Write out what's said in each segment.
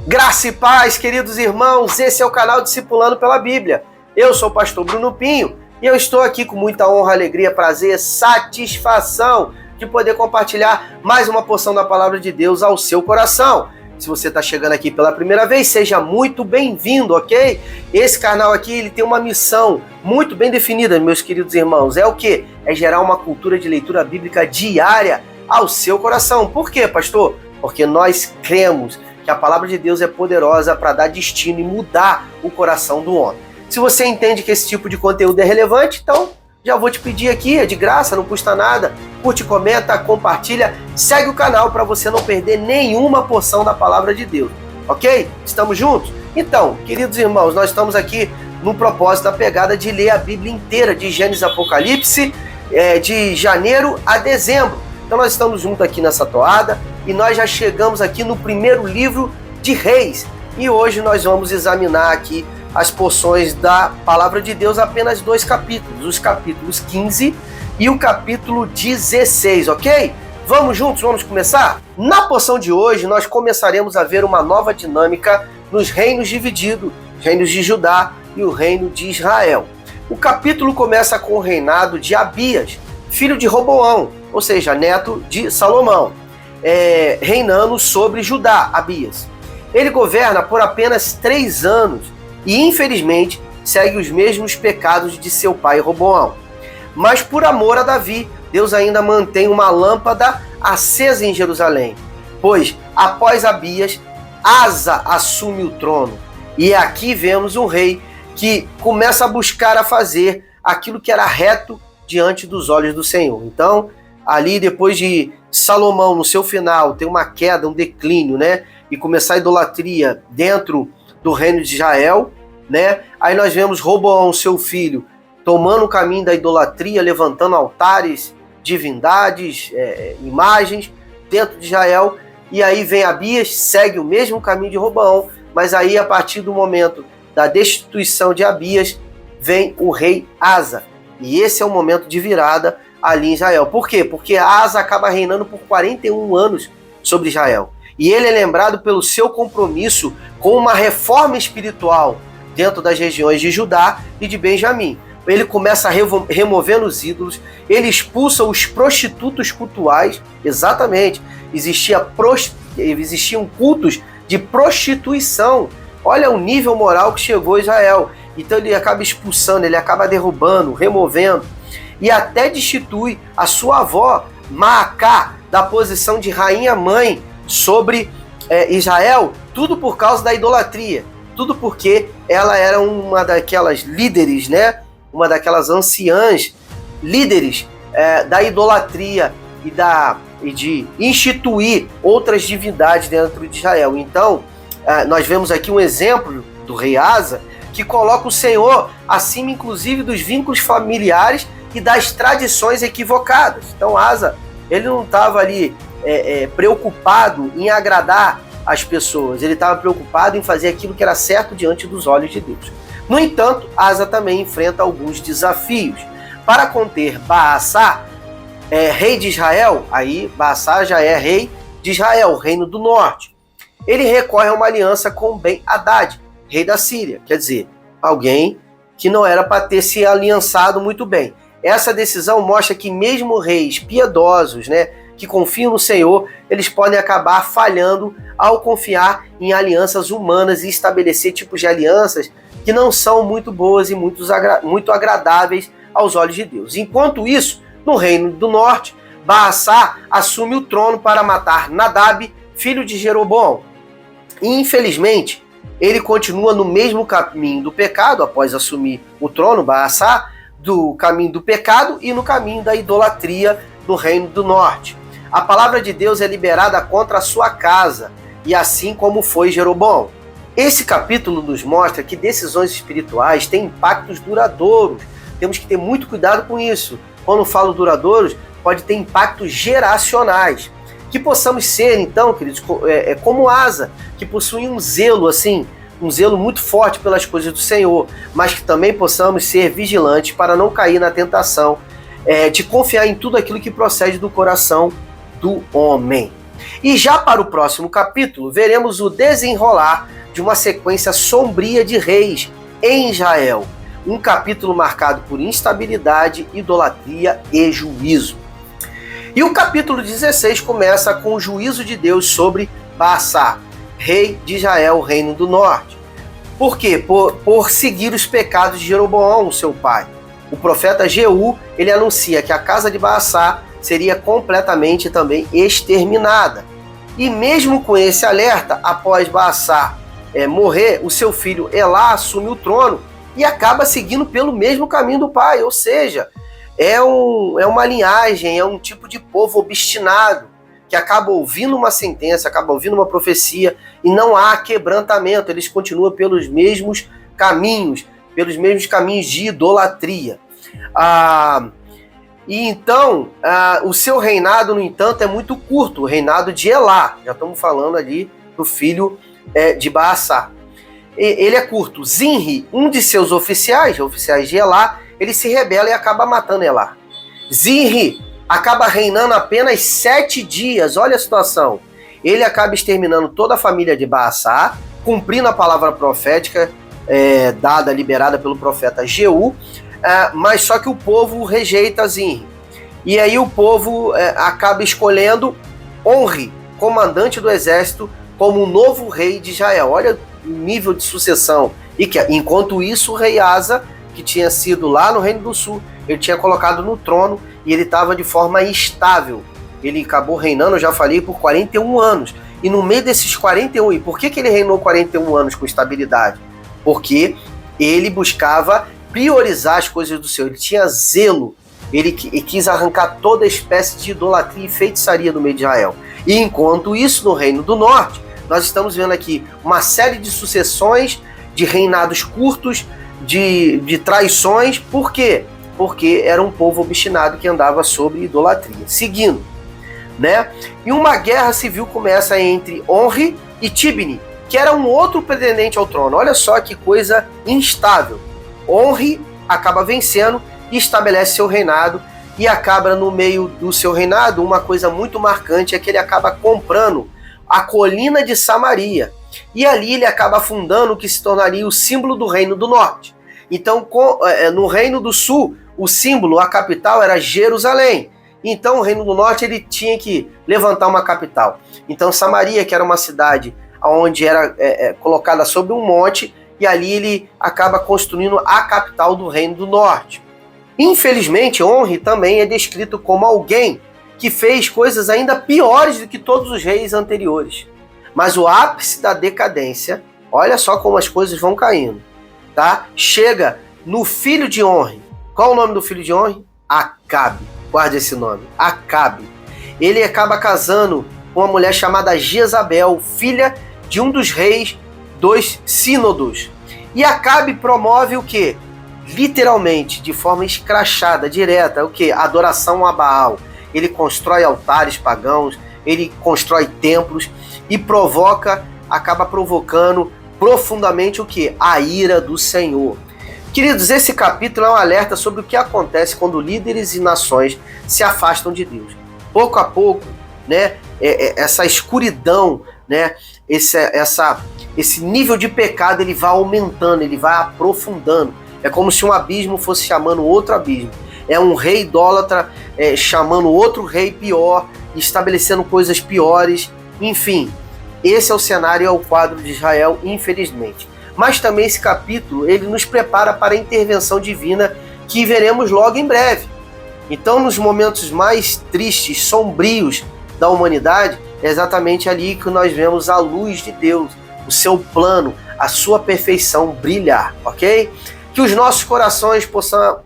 Graça e paz, queridos irmãos, esse é o canal Discipulando pela Bíblia. Eu sou o pastor Bruno Pinho e eu estou aqui com muita honra, alegria, prazer, satisfação de poder compartilhar mais uma porção da palavra de Deus ao seu coração. Se você está chegando aqui pela primeira vez, seja muito bem-vindo, ok? Esse canal aqui ele tem uma missão muito bem definida, meus queridos irmãos. É o quê? É gerar uma cultura de leitura bíblica diária ao seu coração. Por quê, pastor? Porque nós cremos que a palavra de Deus é poderosa para dar destino e mudar o coração do homem. Se você entende que esse tipo de conteúdo é relevante, então já vou te pedir aqui, é de graça, não custa nada. Curte, comenta, compartilha, segue o canal para você não perder nenhuma porção da palavra de Deus, ok? Estamos juntos? Então, queridos irmãos, nós estamos aqui no propósito da pegada de ler a Bíblia inteira, de Gênesis a Apocalipse, de janeiro a dezembro. Então nós estamos juntos aqui nessa toada e nós já chegamos aqui no primeiro livro de Reis. E hoje nós vamos examinar aqui as porções da palavra de Deus, apenas 2 capítulos, os capítulos 15 e o capítulo 16, ok? Vamos juntos, vamos começar? Na porção de hoje nós começaremos a ver uma nova dinâmica nos reinos divididos, os reinos de Judá e o reino de Israel. O capítulo começa com o reinado de Abias, filho de Roboão, ou seja, neto de Salomão, reinando sobre Judá, Abias. Ele governa por apenas 3 anos e, infelizmente, segue os mesmos pecados de seu pai Roboão. Mas por amor a Davi, Deus ainda mantém uma lâmpada acesa em Jerusalém, pois, após Abias, Asa assume o trono. E aqui vemos um rei que começa a buscar a fazer aquilo que era reto diante dos olhos do Senhor. Então, ali depois de Salomão, no seu final, ter uma queda, um declínio, né? E começar a idolatria dentro do reino de Israel, né? Aí nós vemos Roboão, seu filho, tomando o caminho da idolatria, levantando altares, divindades, imagens dentro de Israel. E aí vem Abias, segue o mesmo caminho de Roboão, mas aí a partir do momento da destituição de Abias, vem o rei Asa. E esse é o momento de virada ali em Israel. Por quê? Porque Asa acaba reinando por 41 anos sobre Israel. E ele é lembrado pelo seu compromisso com uma reforma espiritual dentro das regiões de Judá e de Benjamim. Ele começa removendo os ídolos, ele expulsa os prostitutos cultuais, exatamente, existiam cultos de prostituição. Olha o nível moral que chegou a Israel. Então ele acaba expulsando, ele acaba derrubando, removendo e até destitui a sua avó, Maacá, da posição de rainha-mãe sobre Israel, tudo por causa da idolatria, tudo porque ela era uma daquelas líderes, né? Uma daquelas anciãs líderes da idolatria e de instituir outras divindades dentro de Israel. Então, nós vemos aqui um exemplo do rei Asa, que coloca o Senhor acima, inclusive, dos vínculos familiares e das tradições equivocadas. Então, Asa, ele não estava ali preocupado em agradar as pessoas, ele estava preocupado em fazer aquilo que era certo diante dos olhos de Deus. No entanto, Asa também enfrenta alguns desafios. Para conter Baassá, rei de Israel, aí Baassá já é rei de Israel, o reino do norte. Ele recorre a uma aliança com Ben-Hadad, rei da Síria, quer dizer, alguém que não era para ter se aliançado muito bem. Essa decisão mostra que mesmo reis piedosos, né, que confiam no Senhor, eles podem acabar falhando ao confiar em alianças humanas e estabelecer tipos de alianças que não são muito boas e muito agradáveis aos olhos de Deus. Enquanto isso, no reino do norte, Baassá assume o trono para matar Nadab, filho de Jeroboão. E, infelizmente, ele continua no mesmo caminho do pecado, após assumir o trono, Baassá, do caminho do pecado e no caminho da idolatria no reino do norte. A palavra de Deus é liberada contra a sua casa, e assim como foi Jeroboão. Esse capítulo nos mostra que decisões espirituais têm impactos duradouros. Temos que ter muito cuidado com isso. Quando falo duradouros, pode ter impactos geracionais. Que possamos ser, então, queridos, como Asa, que possui um zelo, assim, um zelo muito forte pelas coisas do Senhor, mas que também possamos ser vigilantes para não cair na tentação de confiar em tudo aquilo que procede do coração do homem. E já para o próximo capítulo, veremos o desenrolar de uma sequência sombria de reis em Israel. Um capítulo marcado por instabilidade, idolatria e juízo. E o capítulo 16 começa com o juízo de Deus sobre Baasa, rei de Israel, reino do norte. Por quê? Por seguir os pecados de Jeroboão, seu pai. O profeta Jeú, ele anuncia que a casa de Baasa seria completamente também exterminada. E mesmo com esse alerta, após Baasa morrer, o seu filho Elá assume o trono e acaba seguindo pelo mesmo caminho do pai, ou seja, é uma linhagem, é um tipo de povo obstinado, que acaba ouvindo uma sentença, acaba ouvindo uma profecia, e não há quebrantamento, eles continuam pelos mesmos caminhos de idolatria. E então, o seu reinado, no entanto, é muito curto, o reinado de Elá, já estamos falando ali do filho de Baasa. Ele é curto. Zinri, um de seus oficiais de Elá, ele se rebela e acaba matando Elá. Zinri acaba reinando apenas 7 dias, olha a situação. Ele acaba exterminando toda a família de Baasa, cumprindo a palavra profética liberada pelo profeta Jeú, mas só que o povo rejeita Zinri. E aí o povo acaba escolhendo Onri, comandante do exército, como o novo rei de Israel. Olha o nível de sucessão. E que, enquanto isso, o rei Asa, que tinha sido lá no Reino do Sul, ele tinha colocado no trono e ele estava de forma estável. Ele acabou reinando, eu já falei, por 41 anos. E no meio desses 41, e por que ele reinou 41 anos com estabilidade? Porque ele buscava priorizar as coisas do Senhor, ele tinha zelo, ele quis arrancar toda espécie de idolatria e feitiçaria do meio de Israel. E enquanto isso, no Reino do Norte, nós estamos vendo aqui uma série de sucessões, de reinados curtos, de traições. Por quê? Porque era um povo obstinado que andava sobre idolatria. Seguindo, né? E uma guerra civil começa entre Onri e Tibni, que era um outro pretendente ao trono. Olha só que coisa instável. Onri acaba vencendo e estabelece seu reinado, e acaba no meio do seu reinado, uma coisa muito marcante é que ele acaba comprando a colina de Samaria, e ali ele acaba fundando o que se tornaria o símbolo do Reino do Norte. Então, no Reino do Sul, o símbolo, a capital era Jerusalém. Então, o Reino do Norte ele tinha que levantar uma capital. Então, Samaria, que era uma cidade onde era colocada sobre um monte, e ali ele acaba construindo a capital do Reino do Norte. Infelizmente, Onri também é descrito como alguém que fez coisas ainda piores do que todos os reis anteriores. Mas o ápice da decadência, olha só como as coisas vão caindo, tá? Chega no filho de Onri. Qual o nome do filho de Onri? Acabe. Guarde esse nome, Acabe. Ele acaba casando com uma mulher chamada Jezabel, filha de um dos reis dos sínodos. E Acabe promove o quê? Literalmente, de forma escrachada, direta, o quê? Adoração a Baal. Ele constrói altares pagãos, ele constrói templos e acaba provocando profundamente o quê? A ira do Senhor. Queridos, esse capítulo é um alerta sobre o que acontece quando líderes e nações se afastam de Deus. Pouco a pouco, né, essa escuridão, né, esse nível de pecado, ele vai aumentando, ele vai aprofundando. É como se um abismo fosse chamando outro abismo. É um rei idólatra chamando outro rei pior, estabelecendo coisas piores. Enfim, esse é o cenário, é o quadro de Israel, infelizmente. Mas também esse capítulo, ele nos prepara para a intervenção divina que veremos logo em breve. Então, nos momentos mais tristes, sombrios da humanidade, é exatamente ali que nós vemos a luz de Deus, o seu plano, a sua perfeição brilhar, ok? Que os nossos corações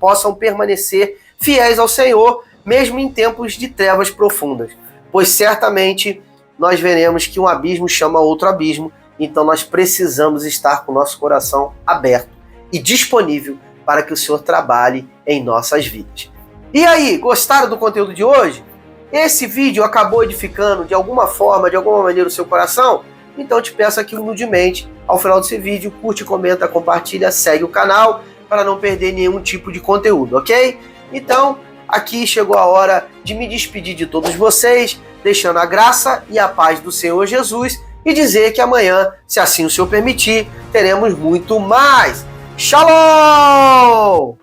possam permanecer fiéis ao Senhor, mesmo em tempos de trevas profundas, pois certamente nós veremos que um abismo chama outro abismo, então nós precisamos estar com o nosso coração aberto e disponível para que o Senhor trabalhe em nossas vidas. E aí, gostaram do conteúdo de hoje? Esse vídeo acabou edificando de alguma forma, de alguma maneira o seu coração? Então eu te peço aqui humildemente, ao final desse vídeo, curte, comenta, compartilha, segue o canal para não perder nenhum tipo de conteúdo, ok? Então, aqui chegou a hora de me despedir de todos vocês, deixando a graça e a paz do Senhor Jesus e dizer que amanhã, se assim o Senhor permitir, teremos muito mais. Shalom!